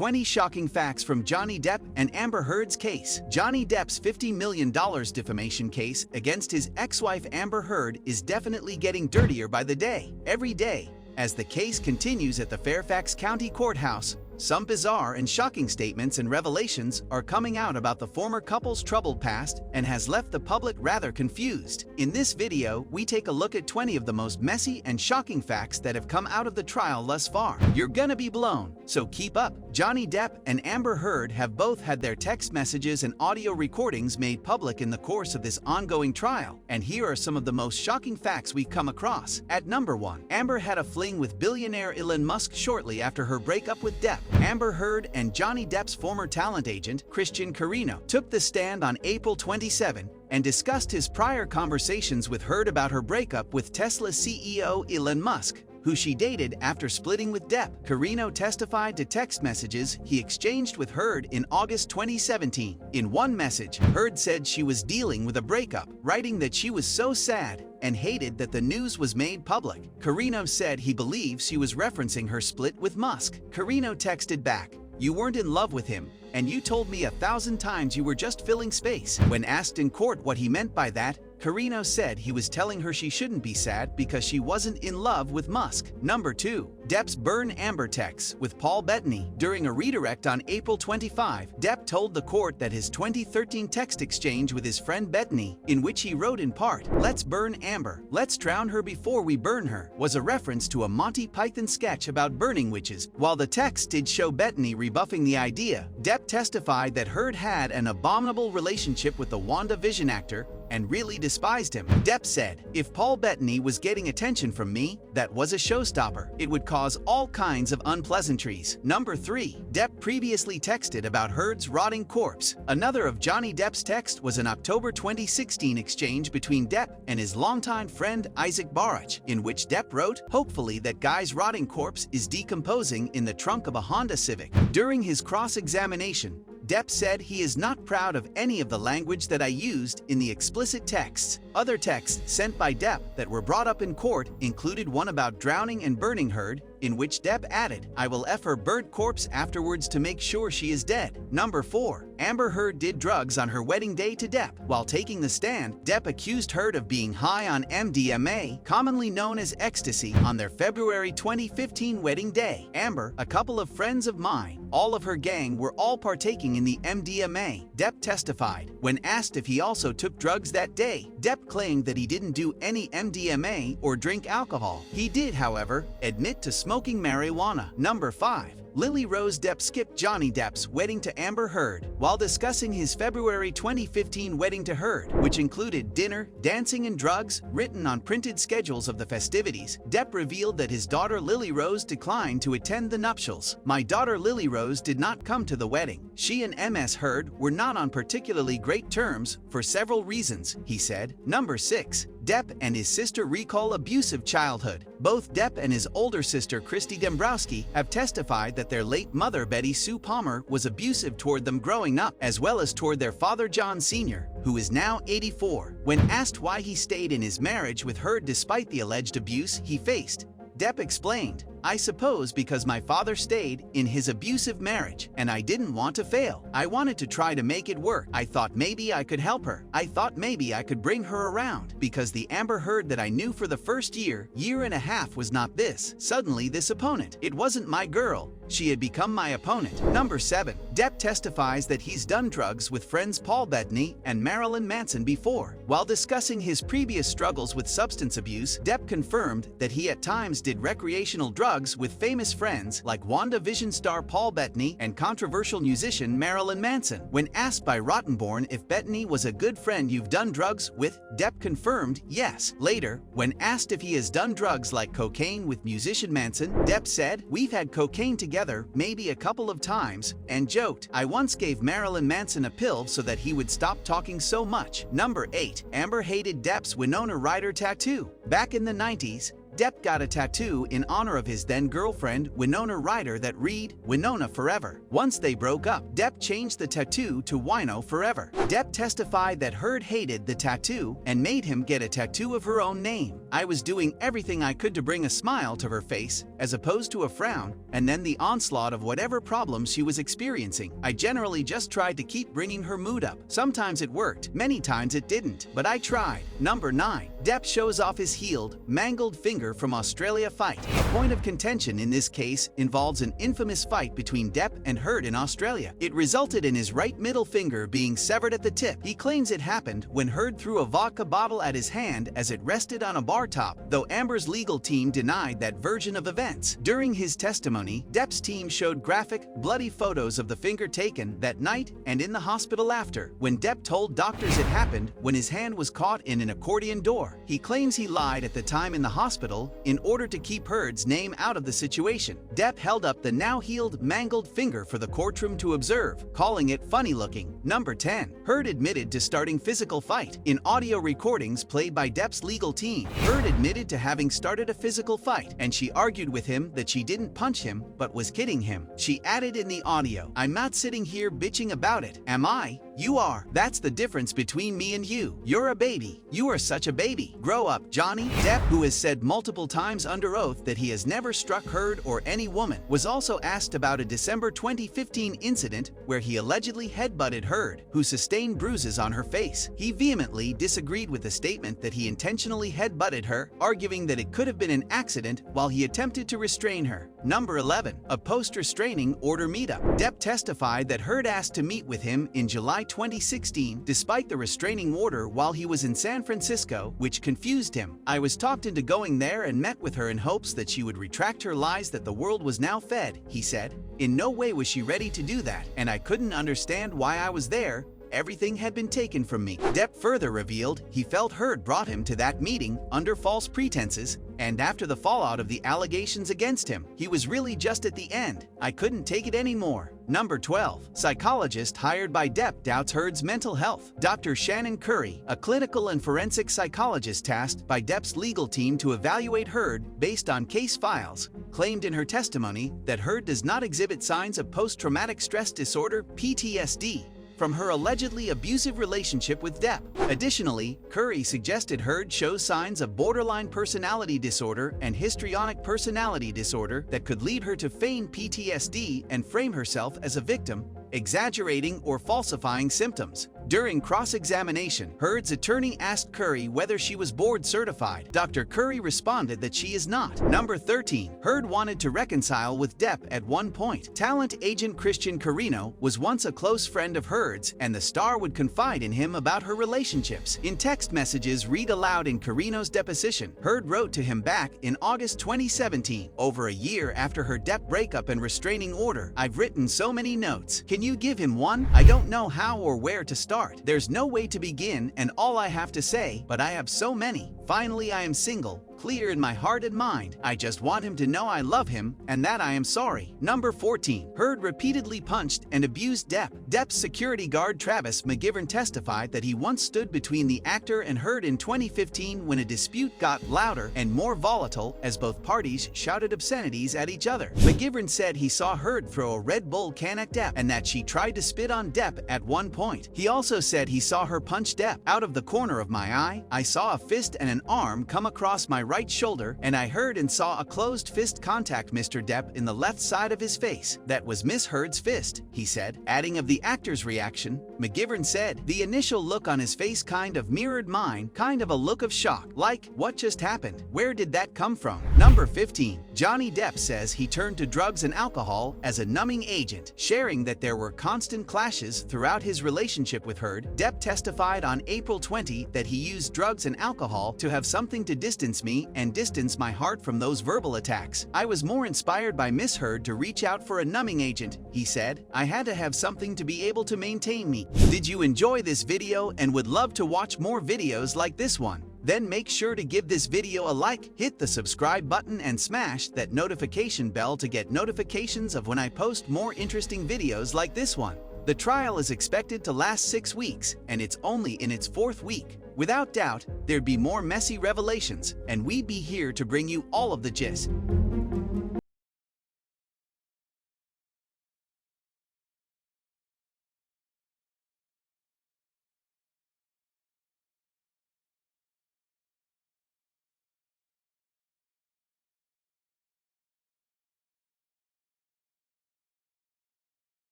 20 shocking facts from Johnny Depp and Amber Heard's case. Johnny Depp's $50 million defamation case against his ex-wife Amber Heard is definitely getting dirtier by the day. Every day, as the case continues at the Fairfax County Courthouse, some bizarre and shocking statements and revelations are coming out about the former couple's troubled past and has left the public rather confused. In this video, we take a look at 20 of the most messy and shocking facts that have come out of the trial thus far. You're gonna be blown, so keep up. Johnny Depp and Amber Heard have both had their text messages and audio recordings made public in the course of this ongoing trial, and here are some of the most shocking facts we've come across. At number 1, Amber had a fling with billionaire Elon Musk shortly after her breakup with Depp. Amber Heard and Johnny Depp's former talent agent, Christian Carino, took the stand on April 27 and discussed his prior conversations with Heard about her breakup with Tesla CEO Elon Musk, who she dated after splitting with Depp. Carino testified to text messages he exchanged with Heard in August 2017. In one message, Heard said she was dealing with a breakup, writing that she was so sad and hated that the news was made public. Carino said he believes she was referencing her split with Musk. Carino texted back, "You weren't in love with him, and you told me 1,000 times you were just filling space." When asked in court what he meant by that, Carino said he was telling her she shouldn't be sad because she wasn't in love with Musk. Number 2. Depp's burn Amber texts with Paul Bettany. During a redirect on April 25, Depp told the court that his 2013 text exchange with his friend Bettany, in which he wrote in part, "Let's burn Amber, let's drown her before we burn her," was a reference to a Monty Python sketch about burning witches. While the text did show Bettany rebuffing the idea, Depp testified that Heard had an abominable relationship with the WandaVision actor and really despised him. Depp said, "If Paul Bettany was getting attention from me, that was a showstopper. It would cause all kinds of unpleasantries." Number 3. Depp previously texted about Heard's rotting corpse. Another of Johnny Depp's texts was an October 2016 exchange between Depp and his longtime friend Isaac Barach, in which Depp wrote, "Hopefully that guy's rotting corpse is decomposing in the trunk of a Honda Civic." During his cross-examination, Depp said he is not proud of any of the language that I used in the explicit texts. Other texts sent by Depp that were brought up in court included one about drowning and burning Heard, in which Depp added, "I will F her burnt corpse afterwards to make sure she is dead." Number 4. Amber Heard did drugs on her wedding day to Depp. While taking the stand, Depp accused Heard of being high on MDMA, commonly known as ecstasy, on their February 2015 wedding day. Amber, "A couple of friends of mine, all of her gang were all partaking in the MDMA," Depp testified. When asked if he also took drugs that day, Depp claimed that he didn't do any MDMA or drink alcohol. He did, however, admit to smoking marijuana. Number 5. Lily Rose Depp skipped Johnny Depp's wedding to Amber Heard. While discussing his February 2015 wedding to Heard, which included dinner, dancing, and drugs written on printed schedules of the festivities, Depp revealed that his daughter Lily Rose declined to attend the nuptials. "My daughter Lily Rose did not come to the wedding. She and MS Heard were not on particularly great terms for several reasons," he said. Number 6. Depp and his sister recall abusive childhood. Both Depp and his older sister Christy Dombrowski have testified that their late mother Betty Sue Palmer was abusive toward them growing up, as well as toward their father John Sr., who is now 84. When asked why he stayed in his marriage with Heard despite the alleged abuse he faced, Depp explained, "I suppose because my father stayed in his abusive marriage, and I didn't want to fail. I wanted to try to make it work. I thought maybe I could help her. I thought maybe I could bring her around. Because the Amber Heard that I knew for the first year and a half was not this. Suddenly this opponent. It wasn't my girl. She had become my opponent." Number 7. Depp testifies that he's done drugs with friends Paul Bettany and Marilyn Manson before. While discussing his previous struggles with substance abuse, Depp confirmed that he at times did recreational drugs with famous friends like WandaVision star Paul Bettany and controversial musician Marilyn Manson. When asked by Rottenborn if Bettany was a good friend you've done drugs with, Depp confirmed yes. Later, when asked if he has done drugs like cocaine with musician Manson, Depp said, "We've had cocaine together maybe a couple of times," and joked, "I once gave Marilyn Manson a pill so that he would stop talking so much." Number 8. Amber hated Depp's Winona Ryder tattoo. Back in the 90s, Depp got a tattoo in honor of his then-girlfriend Winona Ryder that read, "Winona Forever." Once they broke up, Depp changed the tattoo to Wino Forever. Depp testified that Heard hated the tattoo and made him get a tattoo of her own name. "I was doing everything I could to bring a smile to her face, as opposed to a frown, and then the onslaught of whatever problems she was experiencing. I generally just tried to keep bringing her mood up. Sometimes it worked, many times it didn't, but I tried." Number 9. Depp shows off his healed, mangled finger from Australia fight. A point of contention in this case involves an infamous fight between Depp and Heard in Australia. It resulted in his right middle finger being severed at the tip. He claims it happened when Heard threw a vodka bottle at his hand as it rested on a bar top, though Amber's legal team denied that version of events. During his testimony, Depp's team showed graphic, bloody photos of the finger taken that night and in the hospital after, when Depp told doctors it happened when his hand was caught in an accordion door. He claims he lied at the time in the hospital in order to keep Heard's name out of the situation. Depp held up the now-healed, mangled finger for the courtroom to observe, calling it funny-looking. Number 10. Heard admitted to starting physical fight. In audio recordings played by Depp's legal team, Heard admitted to having started a physical fight, and she argued with him that she didn't punch him but was kidding him. She added in the audio, "I'm not sitting here bitching about it, am I? You are. That's the difference between me and you. You're a baby. You are such a baby. Grow up, Johnny." Depp, who has said multiple times under oath that he has never struck Heard or any woman, was also asked about a December 2015 incident where he allegedly headbutted Heard, who sustained bruises on her face. He vehemently disagreed with the statement that he intentionally headbutted her, arguing that it could have been an accident while he attempted to restrain her. Number 11. A post-restraining order meetup. Depp testified that Heard asked to meet with him in July 2016 despite the restraining order while he was in San Francisco, which confused him. "I was talked into going there and met with her in hopes that she would retract her lies that the world was now fed," he said. "In no way was she ready to do that, and I couldn't understand why I was there. Everything had been taken from me." Depp further revealed he felt Heard brought him to that meeting under false pretenses, and after the fallout of the allegations against him, he was really just at the end. "I couldn't take it anymore." Number 12. Psychologist hired by Depp doubts Heard's mental health. Dr. Shannon Curry, a clinical and forensic psychologist tasked by Depp's legal team to evaluate Heard based on case files, claimed in her testimony that Heard does not exhibit signs of post-traumatic stress disorder (PTSD) from her allegedly abusive relationship with Depp. Additionally, Curry suggested Heard shows signs of borderline personality disorder and histrionic personality disorder that could lead her to feign PTSD and frame herself as a victim, exaggerating or falsifying symptoms. During cross-examination, Heard's attorney asked Curry whether she was board certified. Dr. Curry responded that she is not. Number 13. Heard wanted to reconcile with Depp at one point. Talent agent Christian Carino was once a close friend of Heard's, and the star would confide in him about her relationships. In text messages read aloud in Carino's deposition, Heard wrote to him back in August 2017, over a year after her Depp breakup and restraining order. "I've written so many notes. Can you give him one? I don't know how or where to start. There's no way to begin, and all I have to say, but I have so many. Finally, I am single, clear in my heart and mind. I just want him to know I love him and that I am sorry." Number 14. Heard repeatedly punched and abused Depp. Depp's security guard Travis McGivern testified that he once stood between the actor and Heard in 2015 when a dispute got louder and more volatile as both parties shouted obscenities at each other. McGivern said he saw Heard throw a Red Bull can at Depp and that she tried to spit on Depp at one point. He also said he saw her punch Depp. "Out of the corner of my eye, I saw a fist and an arm come across my right shoulder, and I heard and saw a closed fist contact Mr. Depp in the left side of his face. That was Miss Heard's fist," he said. Adding of the actor's reaction, McGivern said, "The initial look on his face kind of mirrored mine, kind of a look of shock, like, what just happened? Where did that come from?" Number 15. Johnny Depp says he turned to drugs and alcohol as a numbing agent. Sharing that there were constant clashes throughout his relationship with Heard, Depp testified on April 20 that he used drugs and alcohol to have something to distance me and distance my heart from those verbal attacks. "I was more inspired by Miss Heard to reach out for a numbing agent," he said. "I had to have something to be able to maintain me." Did you enjoy this video and would love to watch more videos like this one? Then make sure to give this video a like, hit the subscribe button, and smash that notification bell to get notifications of when I post more interesting videos like this one. The trial is expected to last 6 weeks, and it's only in its 4th week. Without doubt, there'd be more messy revelations, and we'd be here to bring you all of the gist.